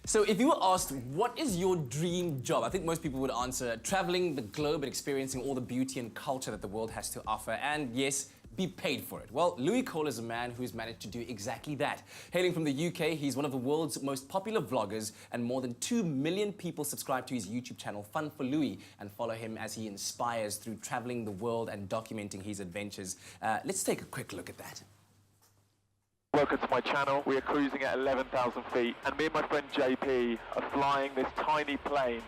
So if you were asked, what is your dream job? I think most people would answer traveling the globe and experiencing all the beauty and culture that the world has to offer, and yes, be paid for it. Well, Louis Cole is a man who's managed to do exactly that. Hailing from the UK, he's one of the world's most popular vloggers, and more than 2 million people subscribe to his YouTube channel, Fun for Louis, and follow him as he inspires through traveling the world and documenting his adventures. Let's take a quick look at that. Welcome to my channel. We are cruising at 11,000 feet, and me and my friend JP are flying this tiny plane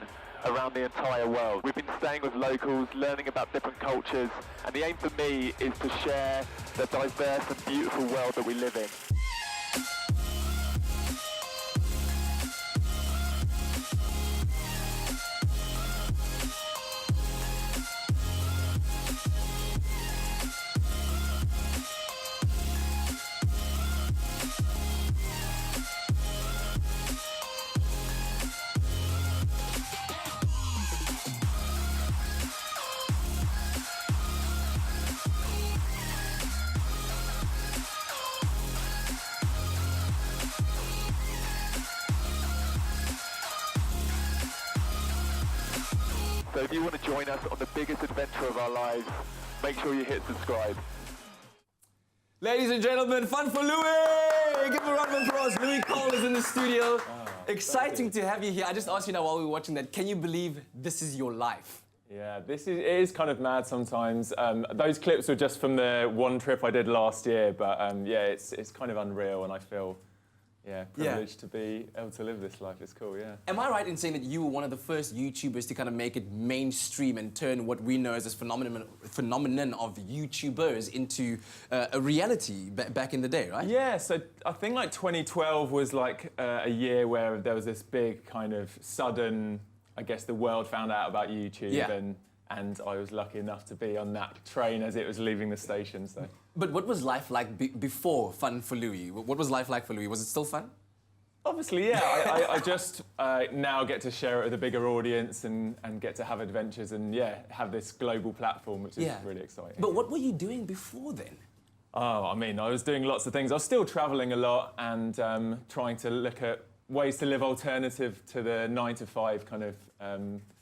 around the entire world. We've been staying with locals, learning about different cultures, and the aim for me is to share the diverse and beautiful world that we live in. So if you want to join us on the biggest adventure of our lives, make sure you hit subscribe. Ladies and gentlemen, Fun for Louis! Give a round of applause. Louis Cole is in the studio. Exciting to have you here. I just asked you now while we were watching that, can you believe this is your life? Yeah, it is kind of mad sometimes. Those clips were just from the one trip I did last year, but yeah, it's kind of unreal, and I feel privileged to be able to live this life. It's cool, yeah. Am I right in saying that you were one of the first YouTubers to kind of make it mainstream and turn what we know as this phenomenon of YouTubers into a reality back in the day, right? Yeah, so I think like 2012 was like a year where there was this big kind of sudden, I guess the world found out about YouTube, and I was lucky enough to be on that train as it was leaving the station, so. But what was life like before Fun for Louis? What was life like for Louis? Was it still fun? Obviously, yeah. I just now get to share it with a bigger audience and get to have adventures and, have this global platform, which is really exciting. But what were you doing before then? Oh, I mean, I was doing lots of things. I was still travelling a lot and trying to look at ways to live alternative to the 9-to-5 kind of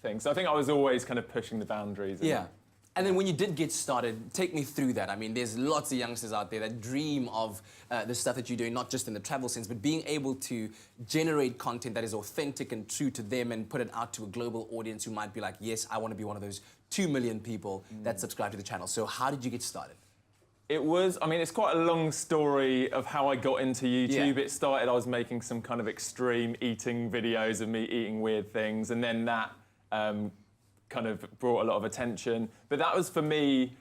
thing. So I think I was always kind of pushing the boundaries. And then when you did get started, take me through that. I mean, there's lots of youngsters out there that dream of the stuff that you're doing, not just in the travel sense, but being able to generate content that is authentic and true to them and put it out to a global audience who might be like, yes, I want to be one of those 2 million people that subscribe to the channel. So how did you get started? It was, I mean, it's quite a long story of how I got into YouTube. It started, I was making some kind of extreme eating videos of me eating weird things, and then that kind of brought a lot of attention. But that was for me,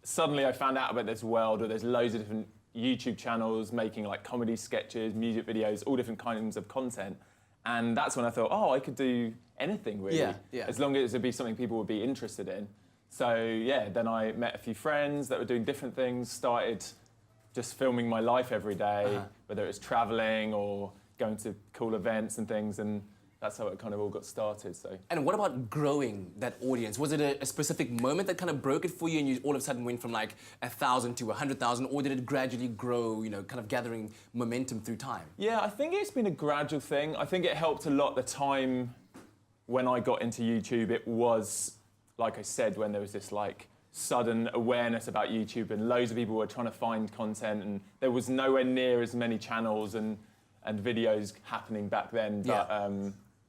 suddenly I found out about this world where there's loads of different YouTube channels making like comedy sketches, music videos, all different kinds of content. And that's when I thought, oh, I could do anything really, as long as it'd be something people would be interested in. So yeah, then I met a few friends that were doing different things, started just filming my life every day, whether it was traveling or going to cool events and things, and that's how it kind of all got started. So. And what about growing that audience? Was it a specific moment that kind of broke it for you and you all of a sudden went from like 1,000 to 100,000, or did it gradually grow, you know, kind of gathering momentum through time? Yeah, I think it's been a gradual thing. I think it helped a lot the time when I got into YouTube. It was, like I said, when there was this like sudden awareness about YouTube and loads of people were trying to find content, and there was nowhere near as many channels and videos happening back then. But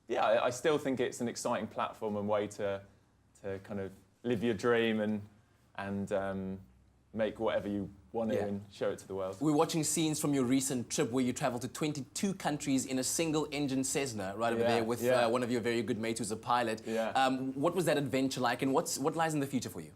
I still think it's an exciting platform and way to kind of live your dream and make whatever you want to and show it to the world. We're watching scenes from your recent trip where you traveled to 22 countries in a single engine Cessna right over there with one of your very good mates who's a pilot. What was that adventure like, and what lies in the future for you?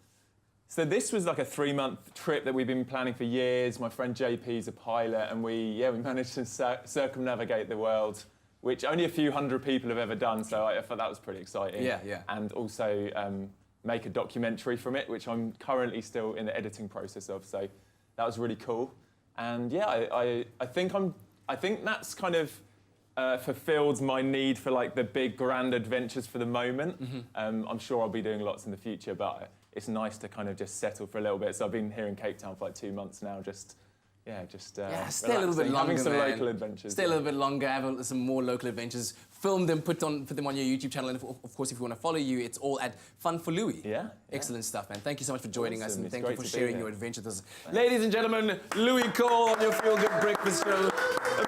So this was like a 3-month trip that we've been planning for years. My friend JP's a pilot, and we managed to circumnavigate the world, which only a few hundred people have ever done, so I thought that was pretty exciting. And also make a documentary from it, which I'm currently still in the editing process of, so that was really cool. And I think that's kind of fulfilled my need for like the big grand adventures for the moment. I'm sure I'll be doing lots in the future, but it's nice to kind of just settle for a little bit. So I've been here in Cape Town for like 2 months now, just yeah, just Yeah, stay a little bit relaxing, longer, having some man. local adventures. Stay a little bit longer, have some more local adventures, film them, put them on your YouTube channel, and of course, if you want to follow you, it's all at Fun for Louis. Yeah. Excellent stuff, man. Thank you so much for joining us, Awesome. and It's thank you great for to be sharing here. your adventure with us. Ladies and gentlemen, Louis Cole on your Feel Good Breakfast Show.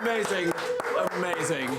Amazing, amazing.